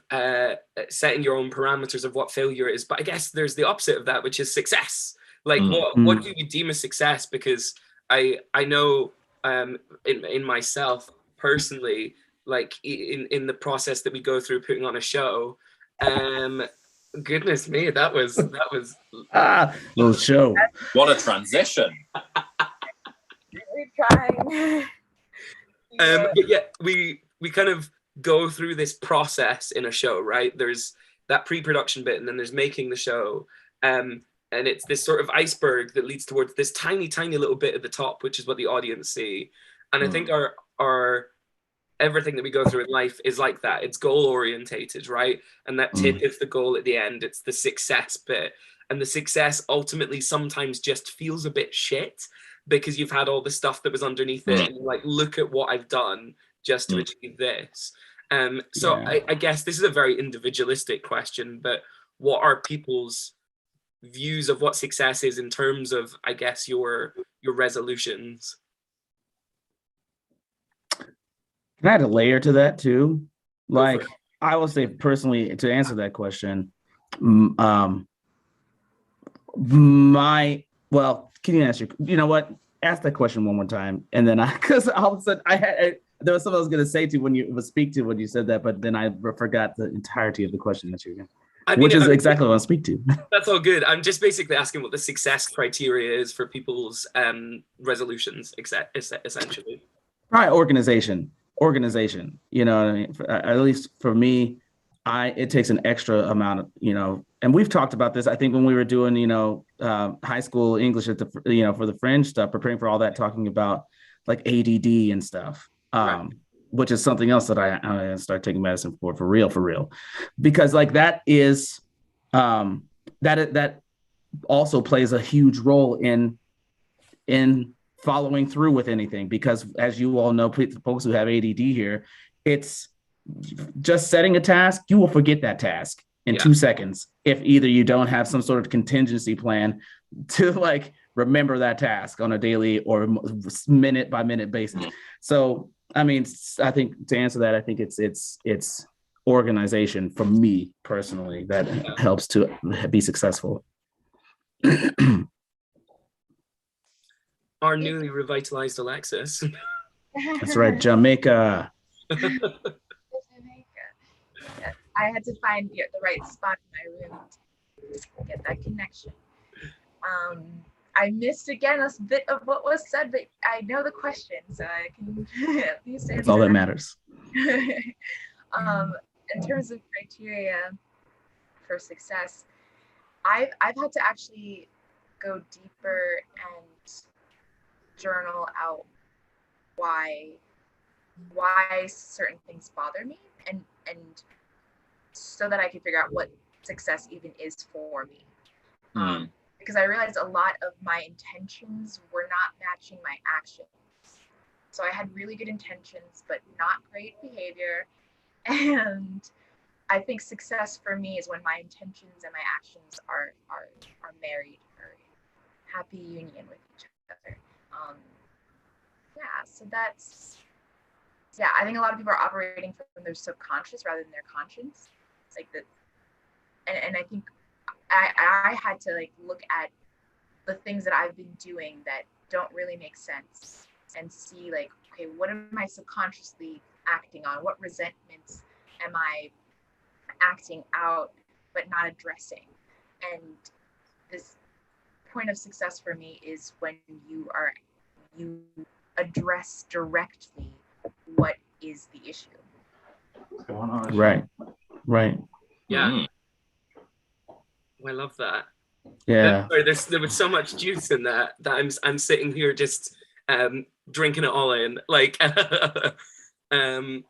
setting your own parameters of what failure is. But I guess there's the opposite of that, which is success. Like what do you deem as success? Because I know in myself personally, like in the process that we go through putting on a show, goodness me, that was little show. What a transition. Really trying. But yeah, we kind of go through this process in a show, right? There's that pre-production bit, and then there's making the show, and it's this sort of iceberg that leads towards this tiny little bit at the top, which is what the audience see. And I think our everything that we go through in life is like that. It's goal orientated, right? And that tip is the goal at the end. It's the success bit, and the success ultimately sometimes just feels a bit shit because you've had all the stuff that was underneath it, and like, look at what I've done just to achieve this. I guess this is a very individualistic question, but what are people's views of what success is in terms of, I guess, your resolutions? Can I add a layer to that too? Like, I will say personally, to answer that question, can you answer? You know what? Ask that question one more time, and then because all of a sudden there was something I was going to say when you said that, but then I forgot the entirety of the question that you're going. Which is exactly what I speak to. That's all good. I'm just basically asking what the success criteria is for people's resolutions, essentially. Right, organization. You know what I mean? At least for me, it takes an extra amount of, and we've talked about this, I think when we were doing, high school English at the, for the fringe stuff, preparing for all that, talking about like ADD and stuff, Right. which is something else that I start taking medicine for real, because like that is, that also plays a huge role in following through with anything, because as you all know, folks who have ADD here, it's just setting a task, you will forget that task in 2 seconds if either you don't have some sort of contingency plan to like remember that task on a daily or minute by minute basis. So, I mean, I think to answer that, I think it's organization for me personally that helps to be successful. Our newly revitalized Alexis. That's right, Jamaica. I had to find the right spot in my room to get that connection. I missed again a bit of what was said, but I know the question, so I can at least answer. That's all that matters. In terms of criteria for success, I've had to actually go deeper and journal out why certain things bother me, and so that I can figure out what success even is for me. Because I realized a lot of my intentions were not matching my actions. So I had really good intentions, but not great behavior. And I think success for me is when my intentions and my actions are married, or happy union with each other. So that's, I think a lot of people are operating from their subconscious rather than their conscience. It's like that, and I think I had to like look at the things that I've been doing that don't really make sense, and see like, okay, what am I subconsciously acting on? What resentments am I acting out but not addressing? And this point of success for me is when you address directly what is the issue. What's going on? Right. Yeah. Oh, I love that. Yeah. There was so much juice in that I'm sitting here just drinking it all in. Like, I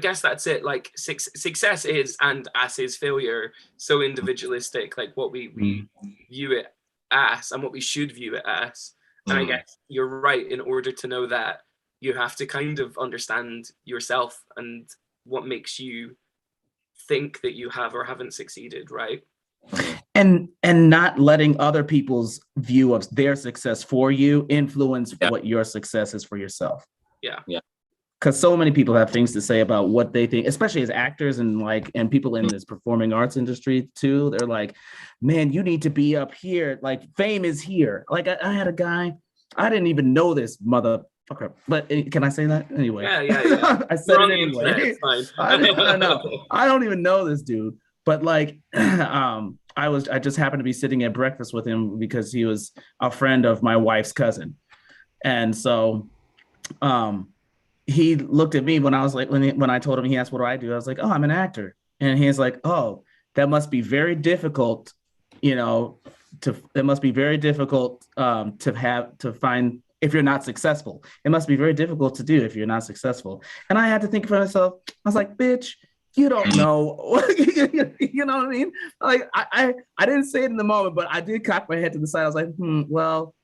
guess that's it. Like, success is, and as is failure, so individualistic. Like what we view it as, and what we should view it as. And I guess you're right. In order to know that, you have to kind of understand yourself and what makes you think that you have or haven't succeeded, right? And not letting other people's view of their success for you influence what your success is for yourself. Yeah. Because so many people have things to say about what they think, especially as actors and people in this performing arts industry too. They're like, man, you need to be up here. Like, fame is here. Like, I had a guy, I didn't even know this motherfucker, but can I say that anyway? Yeah. I said it anyway. It's fine. I know. I don't even know this dude, but like, I just happened to be sitting at breakfast with him because he was a friend of my wife's cousin, and so, he looked at me when I was like, when I told him, he asked, what do I do? I was like, oh, I'm an actor. And he's like, oh, that must be very difficult, it must be very difficult to find if you're not successful. It must be very difficult to do if you're not successful. And I had to think for myself, I was like, bitch, you don't know. You know what I mean? Like, I didn't say it in the moment, but I did cock my head to the side. I was like, well,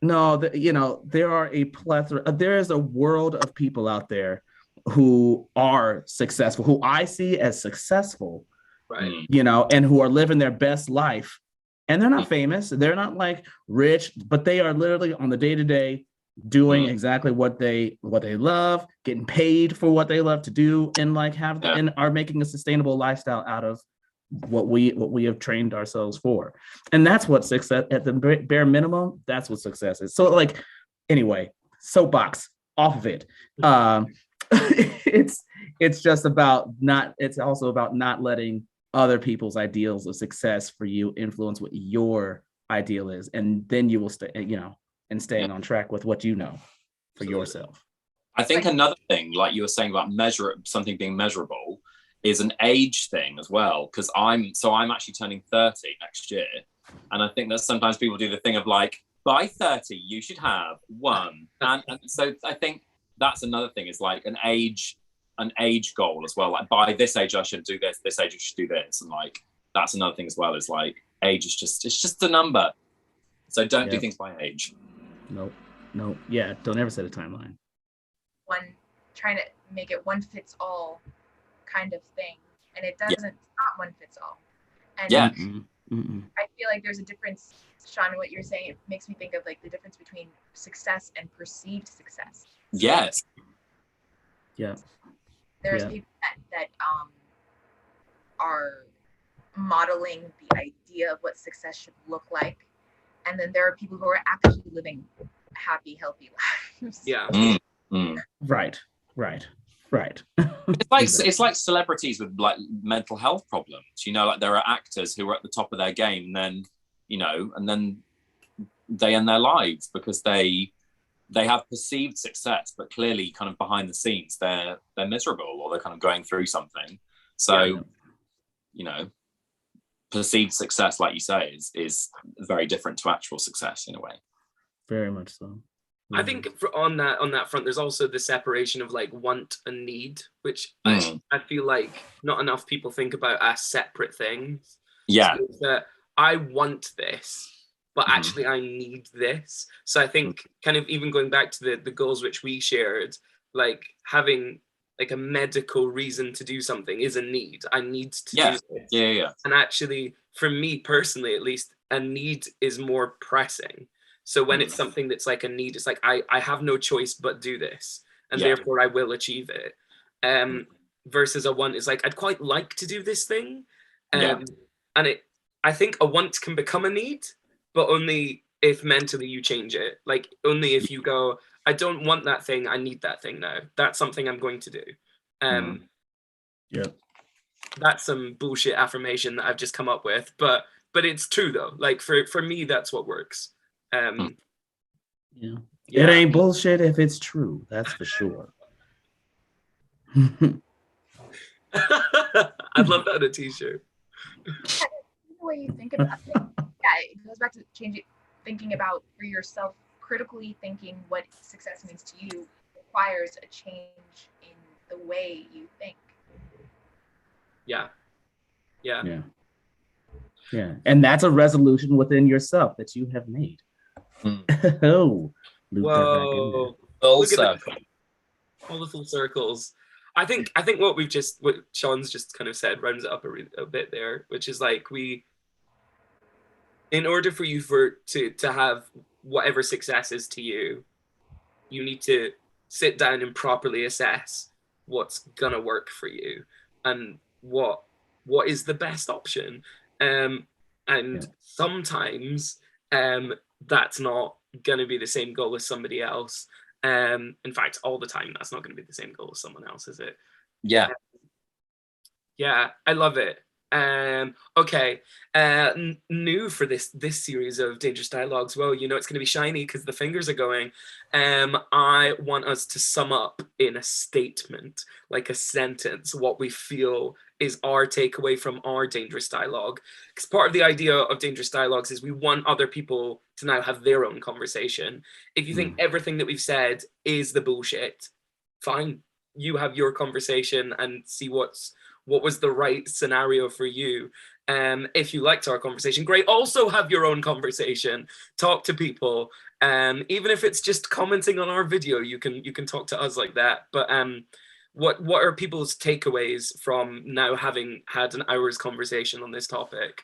no, there are a plethora. There is a world of people out there who are successful, who I see as successful, right? And who are living their best life. And they're not famous. They're not like rich, but they are literally on the day-to-day doing exactly what they love, getting paid for what they love to do, and and are making a sustainable lifestyle out of what we have trained ourselves for. And that's what success, at the bare minimum, that's what success is. So like, anyway, soapbox off of it. It's just about it's also about not letting other people's ideals of success for you influence what your ideal is, and then you will stay, and staying on track with what you know for yourself. I think another thing, like you were saying about something being measurable, is an age thing as well. Because I'm actually turning 30 next year, and I think that sometimes people do the thing of like, by 30 you should have one, and so I think that's another thing, is like an age goal as well. Like, by this age I should do this age I should do this, and like that's another thing as well. Is like, age is just a number, so don't do things by age. Nope. Yeah, don't ever set a timeline. Trying to make it one fits all kind of thing, and it doesn't. It's not one fits all. And yeah. I feel like there's a difference, Sean, in what you're saying. It makes me think of like the difference between success and perceived success. Yes. Yeah. There's people that are modeling the idea of what success should look like, and then there are people who are actually living happy, healthy lives. Yeah. Right. It's like celebrities with like mental health problems. You know, like there are actors who are at the top of their game, and then, you know, and then they end their lives because they have perceived success, but clearly kind of behind the scenes they're miserable, or they're kind of going through something. So, you know, perceived success, like you say, is very different to actual success in a way. Very much so. I think on that front, there's also the separation of like want and need, which I feel like not enough people think about as separate things. Yeah. So that I want this, but actually I need this. So I think kind of even going back to the goals which we shared, like having like a medical reason to do something is a need. I need to do this. Yeah. And actually, for me personally, at least, a need is more pressing. So when it's something that's like a need, it's like, I have no choice but do this, and therefore I will achieve it. Versus a want is like, I'd quite like to do this thing. And I think a want can become a need, but only if mentally you change it. Like only if you go, I don't want that thing, I need that thing now. That's something I'm going to do. That's some bullshit affirmation that I've just come up with, but it's true though. Like for me, that's what works. It ain't bullshit if it's true. That's for sure. I'd love that on a t-shirt. The way you think about it, it goes back to thinking about for yourself, critically thinking what success means to you requires a change in the way you think. Yeah. And that's a resolution within yourself that you have made. Whoa. All the full circles. I think what Sean's just kind of said rounds it up a bit there, which is like in order for you to have whatever success is to you, you need to sit down and properly assess what's gonna work for you and what is the best option. And sometimes that's not gonna be the same goal as somebody else. In fact, all the time that's not gonna be the same goal as someone else, is it? Yeah. I love it. Okay, new for this series of Dangerous Dialogues. Well, you know it's going to be shiny because the fingers are going. I want us to sum up in a statement, like a sentence, what we feel is our takeaway from our Dangerous Dialogue. Because part of the idea of Dangerous Dialogues is we want other people to now have their own conversation. If you think everything that we've said is the bullshit, fine. You have your conversation and see what was the right scenario for you. If you liked our conversation, great. Also have your own conversation. Talk to people. Even if it's just commenting on our video, you can talk to us like that. But what are people's takeaways from now having had an hour's conversation on this topic?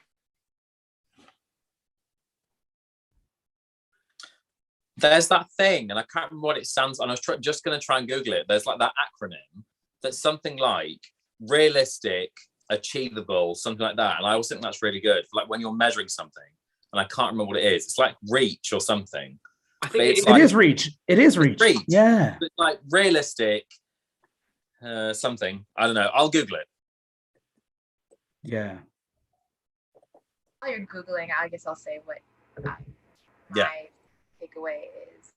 There's that thing, and I can't remember what it stands for, and I was just going to try and Google it. There's like that acronym that's something like realistic, achievable, something like that. And I always think that's really good. Like when you're measuring something, and I can't remember what it is. It's like reach or something. I think it is reach. It is reach. Yeah. It's like realistic, something. I don't know. I'll Google it. Yeah. While you're Googling, I guess I'll say what my takeaway is.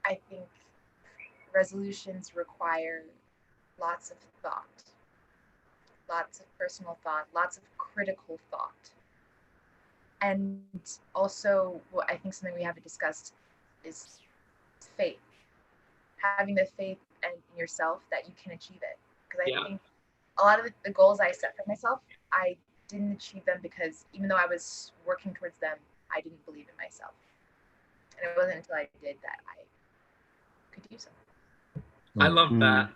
I think resolutions require lots of thought, lots of personal thought, lots of critical thought. And also, what I think something we haven't discussed is faith. Having the faith in yourself that you can achieve it. Because I think a lot of the goals I set for myself, I didn't achieve them because even though I was working towards them, I didn't believe in myself. And it wasn't until I did that I could do something. I love that.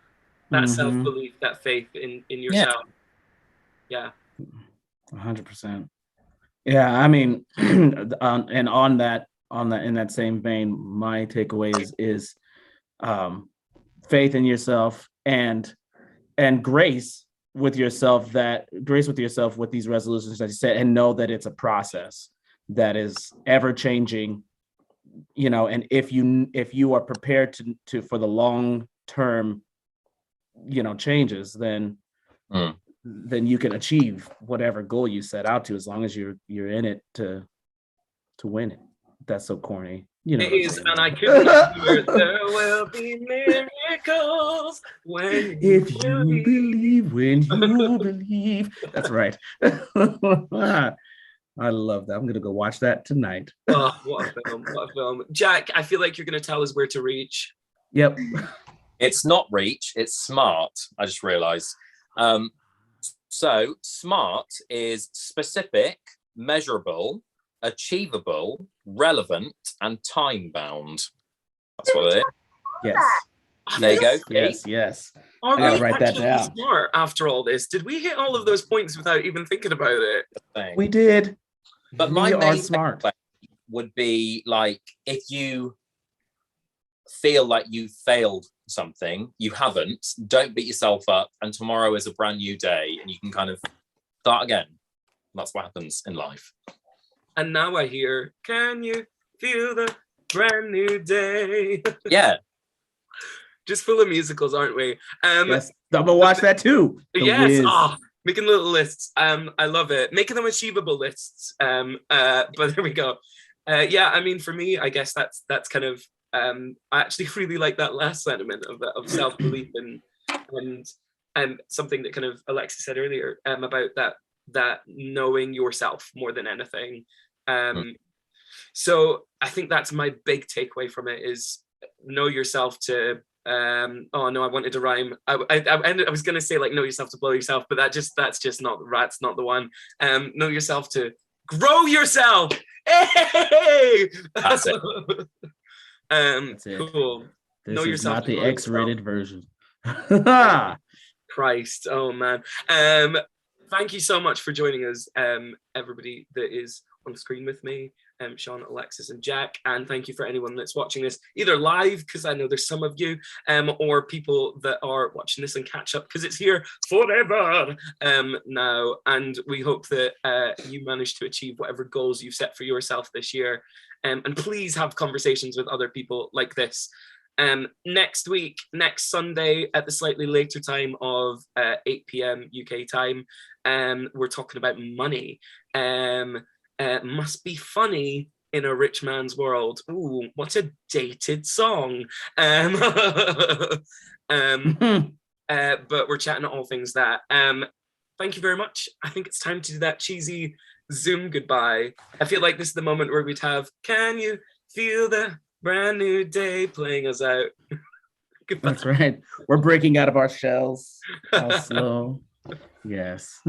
That self-belief, that faith in yourself. Yeah. 100%. Yeah, I mean, and on that, in that same vein, my takeaway is faith in yourself and grace with yourself with these resolutions that you set, and know that it's a process that is ever changing, and if you are prepared to for the long term, changes, then you can achieve whatever goal you set out to, as long as you're in it to win it. That's so corny. It is, and I couldn't hear. There will be miracles when you believe. When you believe. That's right. I love that. I'm gonna go watch that tonight. Oh, what a film! What a film, Jack. I feel like you're gonna tell us where to reach. Yep. It's not reach. It's smart. I just realised. So SMART is specific, measurable, achievable, relevant, and time-bound. That's what it is. Yes. There you go. Yes. Are I gotta we write that actually down. smart after all this? Did we hit all of those points without even thinking about it? We did. But We my are main smart. would be like, if you feel like you failed something, you haven't, don't beat yourself up, and tomorrow is a brand new day and you can kind of start again. That's what happens in life. And now I hear, can you feel the brand new day? Yeah. Just full of musicals, aren't we? Yes, I'm gonna watch that too. Yes. Making little lists. I love it. Making them achievable lists. But there we go. Yeah, I mean, for me, I guess that's kind of I actually really like that last sentiment of self-belief and something that kind of Alexis said earlier about that knowing yourself more than anything. So I think that's my big takeaway from it, is know yourself to oh no, I wanted to rhyme. I was gonna say like know yourself to blow yourself, but that's just not the one. Know yourself to grow yourself. Hey! That's it. That's it. Cool. This know is yourself not to the grow X-rated yourself. version. Christ, oh man. Thank you so much for joining us, everybody that is on the screen with me, Sean, Alexis, and Jack. And thank you for anyone that's watching this either live, because I know there's some of you, or people that are watching this and catch up because it's here forever now. And we hope that you manage to achieve whatever goals you've set for yourself this year. And please have conversations with other people like this. Next week, next Sunday at the slightly later time of 8 p.m. UK time, we're talking about money. Must be funny in a rich man's world. Ooh, what a dated song. But we're chatting all things that. Thank you very much. I think it's time to do that cheesy Zoom goodbye. I feel like this is the moment where we'd have, can you feel the brand new day playing us out? Goodbye. That's right. We're breaking out of our shells. How slow. Yes.